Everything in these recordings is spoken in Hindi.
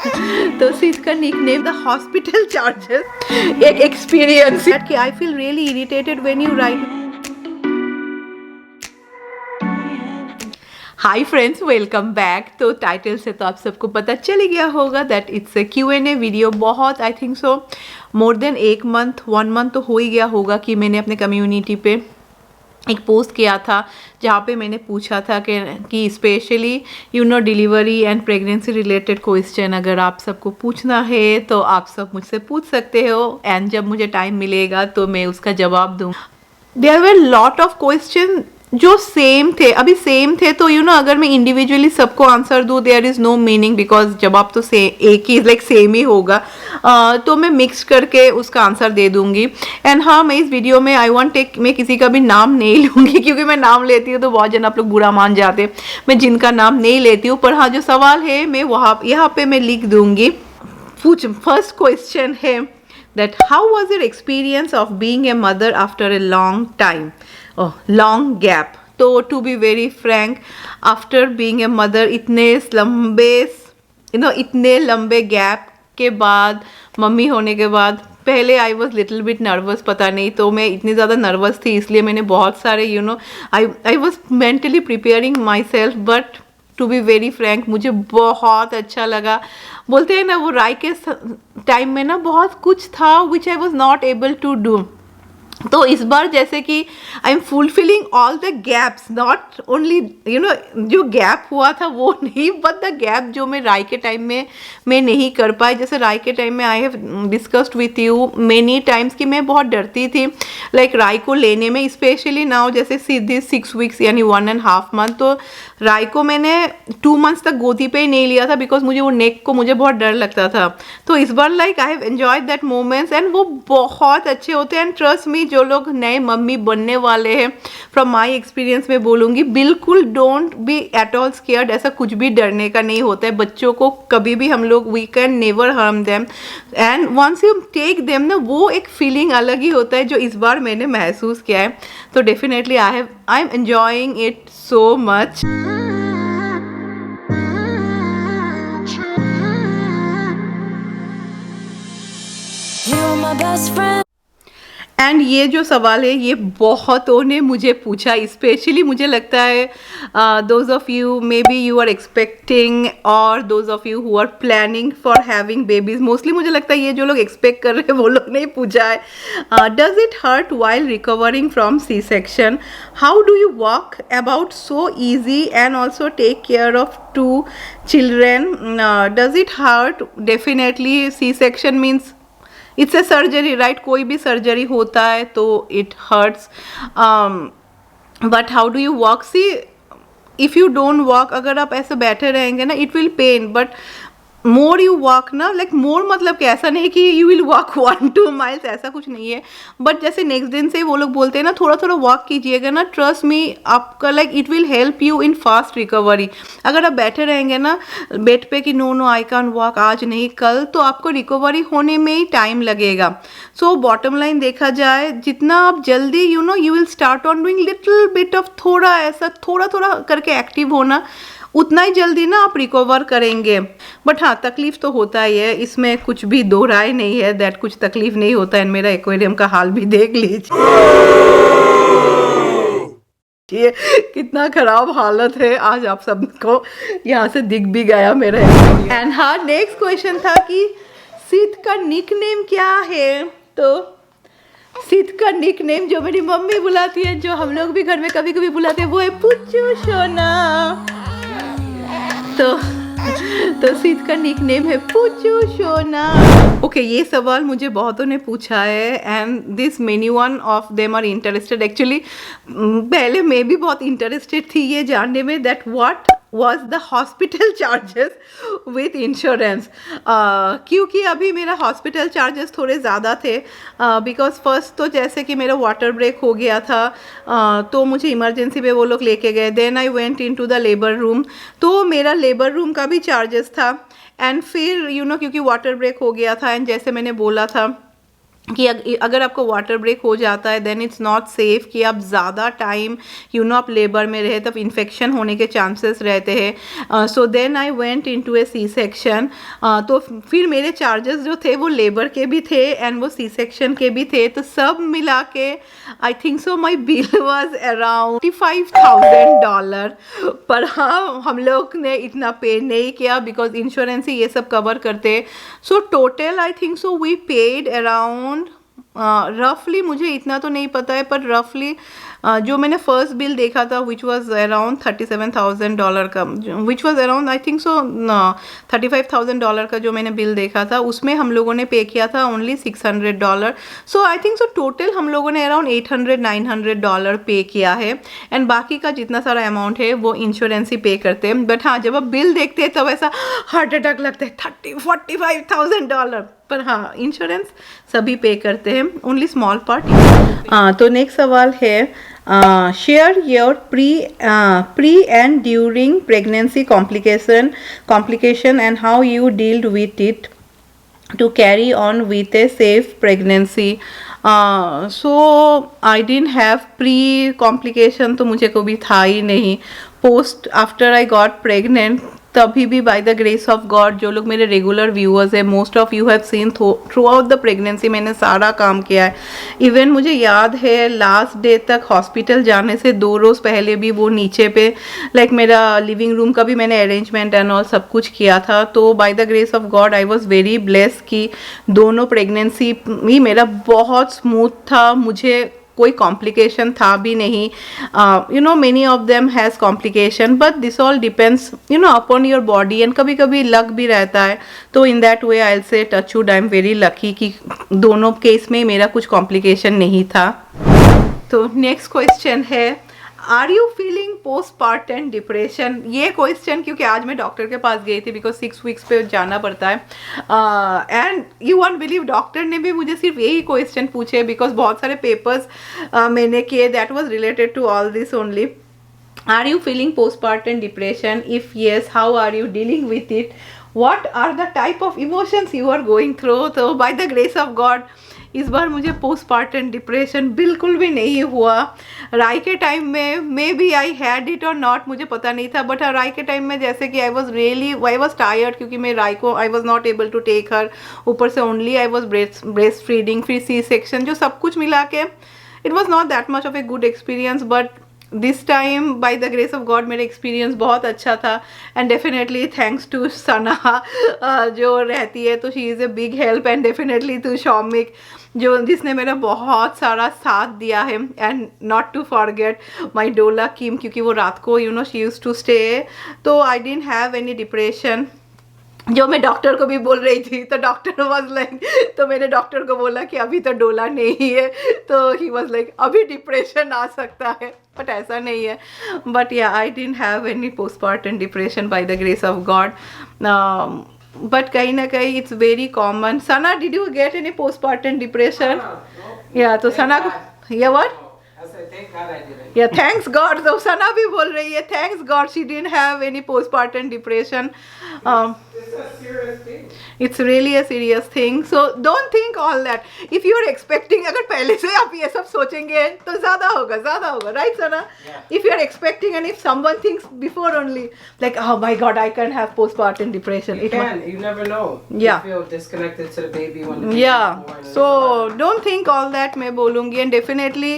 तो सिद्ध का निकनेम द हॉस्पिटल चार्जेस एक एक्सपीरियंस कि I feel really irritated when you right. Hi friends, welcome back. तो टाइटल से तो आप सबको पता चल ही गया होगा that it's a Q&A video. बहुत आई थिंक सो मोर देन 1 मंथ तो हो ही गया होगा कि मैंने अपने कम्युनिटी पे एक पोस्ट किया था जहाँ पे मैंने पूछा था कि specially delivery and pregnancy related question अगर आप सबको पूछना है तो आप सब मुझसे पूछ सकते हो एंड जब मुझे टाइम मिलेगा तो मैं उसका जवाब दूँ। There were lot of question जो सेम थे, अभी सेम थे तो अगर मैं इंडिविजुअली सबको आंसर दूँ there is no meaning because जवाब तो एक ही लाइक सेम ही होगा। तो मैं मिक्स करके उसका आंसर दे दूंगी। एंड हाँ, मैं इस वीडियो में मैं किसी का भी नाम नहीं लूँगी क्योंकि मैं नाम लेती हूँ तो बहुत जन आप लोग बुरा मान जाते। मैं जिनका नाम नहीं लेती हूँ, पर हाँ जो सवाल है मैं यहाँ पे मैं लिख दूँगी। फर्स्ट क्वेश्चन है that how was your experience of being a mother after a long time? Oh, long gap. तो to be very frank, after being a mother इतने लंबे गैप के बाद, मम्मी होने के बाद, पहले I was little bit nervous. पता नहीं तो मैं इतनी ज़्यादा नर्वस थी इसलिए मैंने बहुत सारे I was mentally preparing myself. But to be very frank मुझे बहुत अच्छा लगा। बोलते हैं ना वो राय के टाइम में ना बहुत कुछ था which I was not able to do. तो इस बार जैसे कि I am fulfilling all the gaps, not only जो गैप हुआ था वो नहीं, बट द गैप जो मैं राय के टाइम में मैं नहीं कर पाई। जैसे राय के टाइम में I have discussed with you many times कि मैं बहुत डरती थी लाइक राय को लेने में, स्पेशली नाउ जैसे सीधे 6 वीक्स यानी 1.5 मंथ। तो राय को मैंने 2 मंथ्स तक गोदी पे ही नहीं लिया था बिकॉज मुझे वो नेक को मुझे बहुत डर लगता था। तो इस बार like I have enjoyed that moments and वो बहुत अच्छे होते हैं। एंड ट्रस्ट मी, जो लोग नए मम्मी बनने वाले हैं, फ्रॉम माय एक्सपीरियंस में बोलूँगी, बिल्कुल don't be at all scared. ऐसा कुछ भी डरने का नहीं होता है। बच्चों को कभी भी हम लोग we can never harm them and once you take them ना, वो एक फीलिंग अलग ही होता है जो इस बार मैंने महसूस किया है। तो definitely I am enjoying it so much. And ये जो सवाल है ये बहुतों ने मुझे पूछा, स्पेशली मुझे लगता है those of you maybe you are expecting और those of you who are planning for having babies. Mostly मुझे लगता है ये जो लोग एक्सपेक्ट कर रहे हैं वो लोग नहीं पूछा है। Does it hurt while recovering from C section? How do you walk about so easy and also take care of 2 children? Does it hurt? Definitely C section means it's a surgery, right? कोई भी सर्जरी होता है तो it hurts, but how do you walk? See, if you don't walk, अगर आप ऐसे बैठे रहेंगे ना, it will pain, but more you walk ना, लाइक मोर मतलब कि ऐसा नहीं कि यू विल वॉक 1-2 miles, ऐसा कुछ नहीं है। बट जैसे नेक्स्ट दिन से वो लोग बोलते हैं ना थोड़ा थोड़ा वॉक कीजिएगा ना, ट्रस्ट मी आपका like it will help you in fast recovery. अगर आप बैठे रहेंगे ना बेड पे कि नो आई कैन वॉक, आज नहीं कल, तो आपको रिकवरी होने में ही टाइम लगेगा। सो बॉटम लाइन देखा जाए, जितना आप जल्दी you will start on doing little bit of थोड़ा ऐसा थोड़ा थोड़ा करके एक्टिव होना, उतना ही जल्दी ना आप रिकवर करेंगे। बट हाँ, तकलीफ तो होता ही है, इसमें कुछ भी दो राय नहीं है दैट कुछ तकलीफ नहीं होता है। मेरा एक्वेरियम का हाल भी देख लीजिए, ये कितना खराब हालत है। आज आप सबको यहाँ से दिख भी गया मेरा। एंड हाँ, नेक्स्ट क्वेश्चन था कि सिद्ध का निकनेम क्या है? तो सिद्ध का निकनेम जो मेरी मम्मी बुलाती है, जो हम लोग भी घर में कभी कभी बुलाते हैं, वो है पुच्चू सोना। तो सिद्ध का निकनेम है पुच्चू सोना। ओके, ये सवाल मुझे बहुतों ने पूछा है and this many one of them are interested. Actually पहले मैं भी बहुत इंटरेस्टेड थी ये जानने में that what was the hospital charges with insurance, क्योंकि अभी मेरा हॉस्पिटल चार्जेस थोड़े ज़्यादा थे बिकॉज फर्स्ट तो जैसे कि मेरा वाटर ब्रेक हो गया था तो मुझे इमरजेंसी पे वो लोग लेके गए। Then I went into the labour room, तो मेरा लेबर रूम का भी चार्जेस था। एंड फिर क्योंकि वाटर ब्रेक हो गया था एंड जैसे मैंने बोला था कि अगर आपको वाटर ब्रेक हो जाता है देन इट्स नॉट सेफ कि आप ज़्यादा टाइम आप लेबर में रहे, तब इन्फेक्शन होने के चांसेस रहते हैं. So then I went into a C section. तो फिर मेरे चार्जेस जो थे वो लेबर के भी थे एंड वो सी सेक्शन के भी थे, तो सब मिला के आई think so my bill was around $55,000. पर हाँ, हम लोग ने इतना पे नहीं किया बिकॉज इंश्योरेंस ही ये सब कवर करते. So total I think so we paid around रफली, मुझे इतना तो नहीं पता है पर रफली जो मैंने फर्स्ट बिल देखा था विच वॉज अराउंड $37,000 का, which was around I think सो $35,000 का जो मैंने बिल देखा था, उसमें हम लोगों ने पे किया था ओनली $600. सो आई थिंक सो टोटल हम लोगों ने अराउंड $800-900 पे किया है एंड बाकी का जितना सारा अमाउंट है वो इंश्योरेंस ही पे करते हैं. बट हाँ, जब आप बिल देखते हैं तब ऐसा हार्ट अटैक लगता है, $45,000. पर हाँ, इंश्योरेंस सभी पे करते हैं, ओनली स्मॉल पार्ट. तो नेक्स्ट सवाल है, share your pre and during pregnancy complication and how you dealt with it to carry on with a safe pregnancy. So I didn't have pre complication, तो मुझे कभी था ही नहीं. Post after I got pregnant तभी भी bye the grace of God, जो लोग मेरे रेगुलर व्यूअर्स है, most of you have seen through out the pregnancy मैंने सारा काम किया है. इवन मुझे याद है लास्ट डे तक हॉस्पिटल जाने से 2 रोज़ पहले भी वो नीचे पे लाइक मेरा लिविंग रूम का भी मैंने अरेंजमेंट एंड ऑल सब कुछ किया था. तो by the grace of God I was very blessed कि दोनों प्रेगनेंसी ही मेरा बहुत स्मूथ था, मुझे कोई कॉम्प्लिकेशन था भी नहीं. Many of them has complication but this all depends upon your body and कभी कभी लक भी रहता है. तो इन दैट वे आई से touch would I am very lucky कि दोनों केस में मेरा कुछ कॉम्प्लिकेशन नहीं था. तो नेक्स्ट क्वेश्चन है, are you feeling postpartum depression? ये क्वेश्चन क्योंकि आज मैं डॉक्टर के पास गई थी बिकॉज 6 वीक्स पे जाना पड़ता है and you won't believe doctor ने भी मुझे सिर्फ यही क्वेश्चन पूछे बिकॉज बहुत सारे पेपर्स मैंने किए that was related to all this only. Are you feeling postpartum depression? If yes, how are you dealing with it? What are the type of emotions you are going through? तो by the grace of God इस बार मुझे पोस्टपार्टम डिप्रेशन बिल्कुल भी नहीं हुआ. राय के टाइम में maybe I had it और नॉट, मुझे पता नहीं था. बट राय के टाइम में जैसे कि आई वॉज टायर्ड क्योंकि मैं राय को I was not able to take her, ऊपर से only I was breast feeding, फिर सी सेक्शन, जो सब कुछ मिला के it was not that much of a good experience. But this time by the grace of God मेरा एक्सपीरियंस बहुत अच्छा था and definitely thanks to Sana जो रहती है, तो she is a big help and definitely to Shawmik जिसने मेरा बहुत सारा साथ दिया है. And not to forget my doula किम, क्योंकि वो रात को शी यूज्ड टू स्टे. तो I didn't have any depression, जो मैं डॉक्टर को भी बोल रही थी. तो डॉक्टर वाज लाइक, तो मैंने डॉक्टर को बोला कि अभी तो डोला नहीं है, तो ही वाज लाइक अभी डिप्रेशन आ सकता है, बट ऐसा नहीं है. बट या आई didn't have any postpartum depression bye the grace of God. But कहीं ना कहीं it's very common. Sana, did you get any postpartum depression? या तो सना को या what? Yeah, thanks God. So Sana भी बोल रही है thanks God she didn't have any postpartum depression. It's a serious thing. It's really a serious thing. So don't think all that. If you are expecting, अगर पहले से आप ये सब सोचेंगे तो ज़्यादा होगा, right Sana? Yeah. If you are expecting and if someone thinks before only like oh my God I can have postpartum depression. You never know. Yeah. You feel disconnected to the baby when the baby Yeah. is born. So don't think all that मैं बोलूँगी and definitely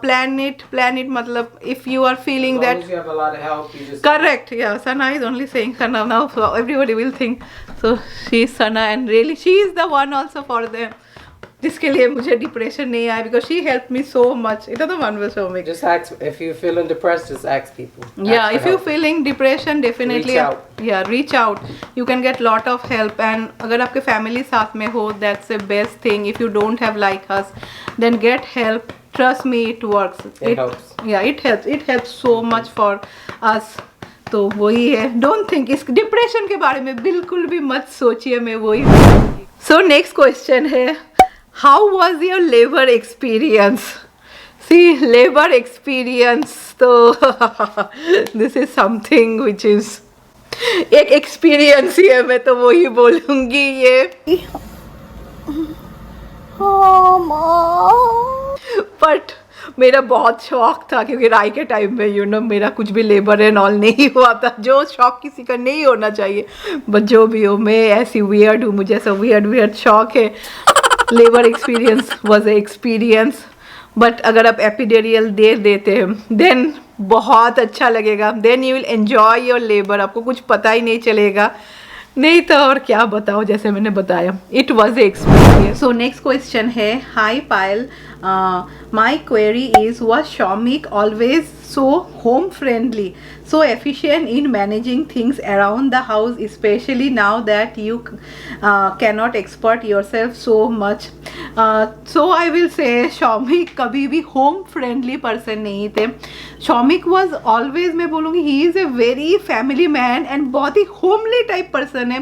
plan it मतलब if you are feeling As long that as you have a lot of help, you just correct. Yeah, Sana is only saying Sana now, so everybody will think so she is Sana and really she is the one also for them जिसके लिए मुझे डिप्रेशन नहीं आया because she helped me so much. It is the one with Shomik. just ask. If you're feeling depressed, just ask people. Yeah, Ask for if you're help. feeling depression definitely Reach out. Yeah, reach out. You can get lot of help and अगर आपके family साथ में हो that's the best thing. If you don't have like us then get help. Trust me, it works. It helps. Yeah, it helps. It helps so much for us. तो वही है. Don't think इस डिप्रेशन के बारे में बिल्कुल भी मत सोचिए. मैं वही. So next question है, how was your labor experience? See, labor experience. तो this is something which is एक experience ही है. मैं तो वही बोलूँगी ये. बट मेरा बहुत शौक था क्योंकि राई के टाइम में मेरा कुछ भी लेबर एंड ऑल नहीं हुआ था, जो शौक किसी का नहीं होना चाहिए, बट जो भी हो मैं ऐसी वियर्ड हूँ, मुझे ऐसा वियर्ड शौक है। Labour experience was a experience, but अगर आप एपिडेरियल दे देते हैं देन बहुत अच्छा लगेगा, then you will enjoy your labour, आपको कुछ पता ही नहीं चलेगा, नहीं तो और क्या बताओ, जैसे मैंने बताया it was a experience. So next question है, hi Payal, my query is was Shawmik always so home friendly, so efficient in managing things around the house, especially now that you cannot expert yourself so much. So I will say Shawmik कभी भी home friendly person नहीं थे। Shawmik was always, मैं बोलूँगी he is a very family man and बहुत ही homely type person है,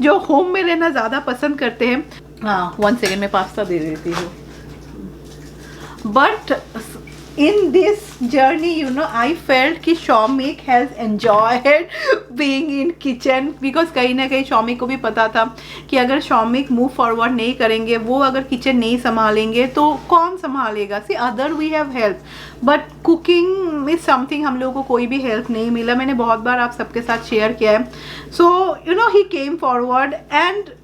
जो home में रहना ज़्यादा पसंद करते हैं। हाँ 1 सेकेंड में पास्ता दे देती हूँ। But in this journey, I felt कि Shawmik has enjoyed being in kitchen, because कहीं ना कहीं Shawmik को भी पता था कि अगर Shawmik move forward नहीं करेंगे, वो अगर किचन नहीं संभालेंगे तो कौन संभालेगा। See, other we have help, but cooking is something हम लोगों को कोई भी हेल्प नहीं मिला, मैंने बहुत बार आप सबके साथ शेयर किया है। So he came forward and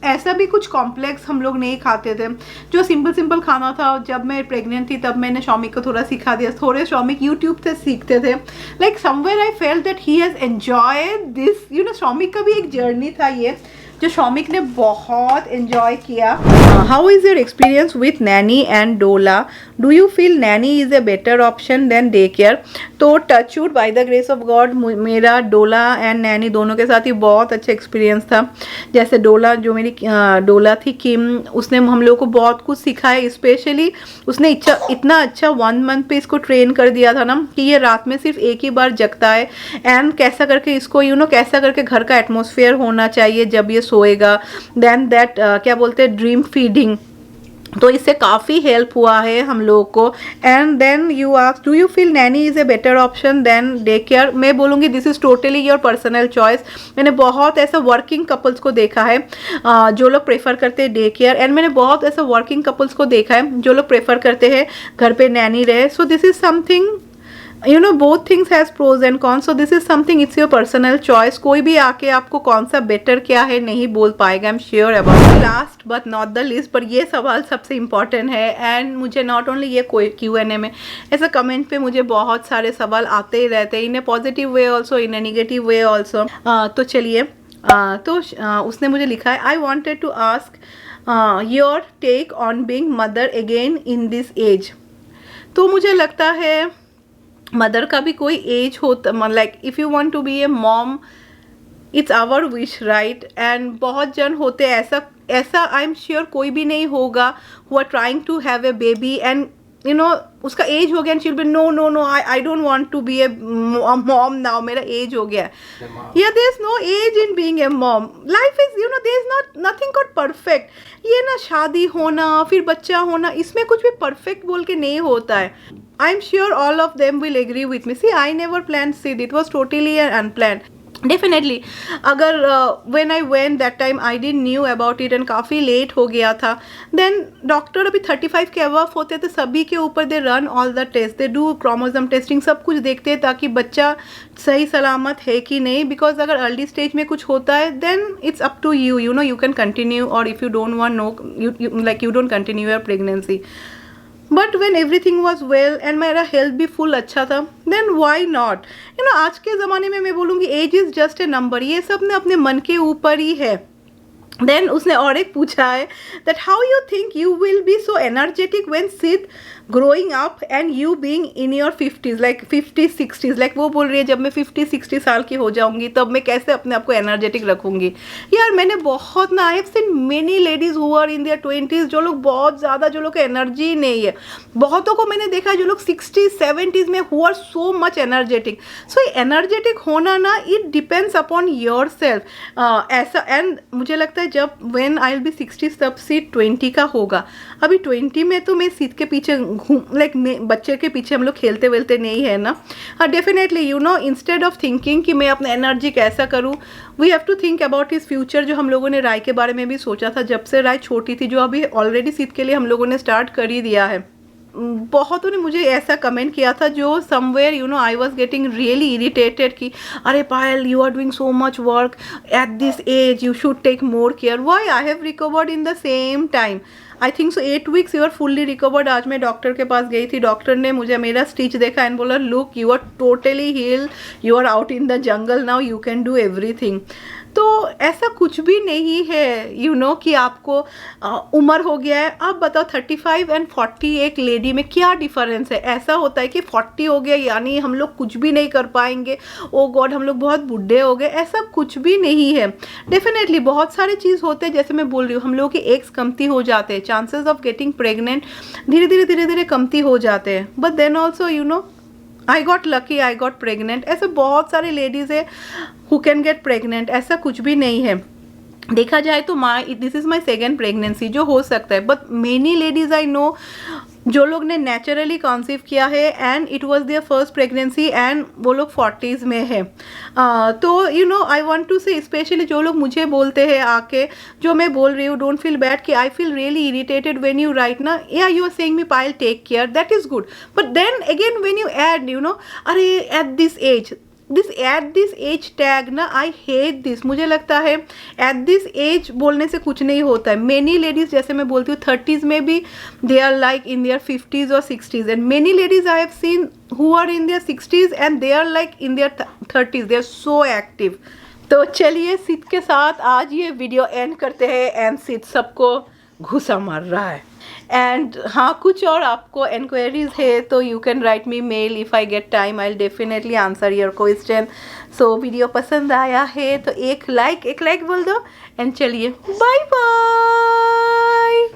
ऐसा भी कुछ कॉम्प्लेक्स हम लोग नहीं खाते थे, जो सिंपल खाना था। जब मैं प्रेग्नेंट थी तब मैंने Shawmik को थोड़ा सिखा दिया, थोड़े Shawmik यूट्यूब से सीखते थे। Like somewhere I felt that he has enjoyed this, Shawmik का भी एक जर्नी था ये, जो Shawmik ने बहुत एंजॉय किया। How is your experience with nanny and Dola, do you feel nanny is a better option than day care? तो touch wood by the grace of God मेरा डोला एंड नैनी दोनों के साथ ही बहुत अच्छा एक्सपीरियंस था। जैसे डोला, जो मेरी डोला थी किम, उसने हम लोग को बहुत कुछ सिखाया, स्पेशली उसने इतना अच्छा 1 मंथ पे इसको ट्रेन कर दिया था ना कि ये रात में सिर्फ एक ही बार जगता है, एंड कैसा करके इसको कैसा करके घर का एटमोसफेयर होना चाहिए जब ये सोएगा, देन दैट क्या बोलते हैं ड्रीम फीडिंग, तो इससे काफ़ी हेल्प हुआ है हम लोगों को। And then you ask do you feel nanny is a better option than day care? मैं बोलूँगी this is totally your personal choice. मैंने बहुत ऐसा वर्किंग कपल्स को देखा है जो लोग प्रेफर करते हैं डे केयर, एंड मैंने बहुत ऐसा वर्किंग कपल्स को देखा है जो लोग प्रेफर करते हैं घर पे नैनी रहे। So this is something, both things has pros and cons, so this is something, it's your personal choice। कोई भी आके आपको कौन सा बेटर क्या है नहीं बोल पाएगा, I'm sure about it। Last but not the least, पर ये सवाल सबसे इम्पॉर्टेंट है, एंड मुझे नॉट ओनली ये कोई Q&A में, ऐसा कमेंट पे मुझे बहुत सारे सवाल आते ही रहते हैं, in a positive way also, in a negative way also. तो चलिए, तो उसने मुझे लिखा है, I wanted to ask your take on being mother again in this age. तो मुझे लगता है मदर का भी कोई एज होता, like if you want to be a mom, it's our wish, right. And बहुत जन होते ऐसा आई एम श्योर कोई भी नहीं होगा who are trying to have a baby and उसका एज हो गया and she will be no I don't want to be a mom now, मेरा एज हो गया। या there is no age in being a mom, life is there is not nothing called perfect. ये ना शादी होना फिर बच्चा होना, इसमें कुछ भी परफेक्ट बोल के नहीं होता है। I'm sure all of them will agree with me. See, I never planned Sid. It was totally unplanned. Definitely, अगर when I went that time I didn't knew about it and काफ़ी लेट हो गया था, then डॉक्टर अभी 35 के अबव होते थे सभी के ऊपर, they run all the test, they do chromosome testing, सब कुछ देखते हैं ताकि बच्चा सही सलामत है कि नहीं। बिकॉज अगर अर्ली स्टेज में कुछ होता है then it's up to you, you can continue, और if you don't want no you don't continue your pregnancy. But when everything was well and मेरा हेल्थ भी फुल अच्छा था, देन वाई नॉट। आज के ज़माने में मैं बोलूँगी age is just a number, ये सब ने अपने मन के ऊपर ही है। देन उसने और एक पूछा है that how you think you will be so energetic when Sid growing up and you being in your 50s, like 50s 60s, like वो बोल रही है जब मैं 50-60 साल की हो जाऊंगी तब मैं कैसे अपने आप को एनर्जेटिक रखूंगी। यार मैंने बहुत ना, I have seen many ladies who are in their 20s, जो लोग बहुत ज़्यादा, जो लोग को एनर्जी नहीं है, बहुतों को मैंने देखा जो लोग 60s 70s में who are so much energetic. So energetic होना ना, it depends upon yourself ऐसा। एंड मुझे लगता है जब व्हेन आई विल बी 60 तब सीट 20 का होगा। अभी 20 में तो मैं सीट के पीछे लाइक बच्चे के पीछे हम लोग खेलते वेलते नहीं है ना. Definitely you know, instead of thinking कि मैं अपना एनर्जी कैसा करूँ, we have to think about his future. जो हम लोगों ने राय के बारे में भी सोचा था जब से राय छोटी थी, जो अभी ऑलरेडी सिद्ध के लिए हम लोगों ने स्टार्ट कर ही दिया है. बहुतों ने मुझे ऐसा कमेंट किया था जो somewhere you know I was getting really irritated कि अरे Payal, you are doing so much work at this age, you should take more care. Why I have recovered in the same time. I think so 8 weeks you are fully recovered. आज मैं डॉक्टर के पास गई थी, डॉक्टर ने मुझे मेरा स्टिच देखा एंड बोला look you are totally heal, you are out in the jungle now, you can do everything. तो ऐसा कुछ भी नहीं है यू नो कि आपको उम्र हो गया है. आप बताओ 35 एंड 40 एक लेडी में क्या डिफरेंस है. ऐसा होता है कि 40 हो गया यानी हम लोग कुछ भी नहीं कर पाएंगे, ओ गॉड हम लोग बहुत बूढ़े हो गए, ऐसा कुछ भी नहीं है. डेफिनेटली बहुत सारे चीज़ होते हैं, जैसे मैं बोल रही हूँ हम लोगों के एग्स कमती हो जाते हैं, चांसेस ऑफ गेटिंग प्रेग्नेंट धीरे धीरे कमती हो जाते हैं. But then also you know I got lucky, I got pregnant. ऐसे बहुत सारे लेडीज़ है हु कैन गेट प्रेग्नेंट. ऐसा कुछ भी नहीं है. देखा जाए तो this is my second pregnancy जो हो सकता है. But many ladies I know जो लोग ने नेचुरली कॉन्सीव किया है and it was their first pregnancy एंड वो लोग 40s में है. तो you know I want to say specially जो लोग मुझे बोलते हैं आके, जो मैं बोल रही हूँ डोंट फील बैड कि I feel really irritated when you write ना, या you are saying me Payal take care, that is good. But then again when you add you know अरे एट दिस एज टैग ना, आई हेट दिस. मुझे लगता है एट दिस एज बोलने से कुछ नहीं होता है. मेनी लेडीज़ जैसे मैं बोलती हूँ 30s में भी they are like in their 50s और 60s and many ladies I have seen who are in their 60s and they are like in their 30s, they are so active. तो चलिए सिद्ध के साथ आज ये वीडियो एंड करते हैं. एंड सिद्ध सबको घुसा मार रहा है. एंड हाँ, कुछ और आपको enquiries है तो you can write me mail if I get time, I will definitely answer your question. So video पसंद आया है तो एक लाइक बोल दो. एंड चलिए बाय बाय.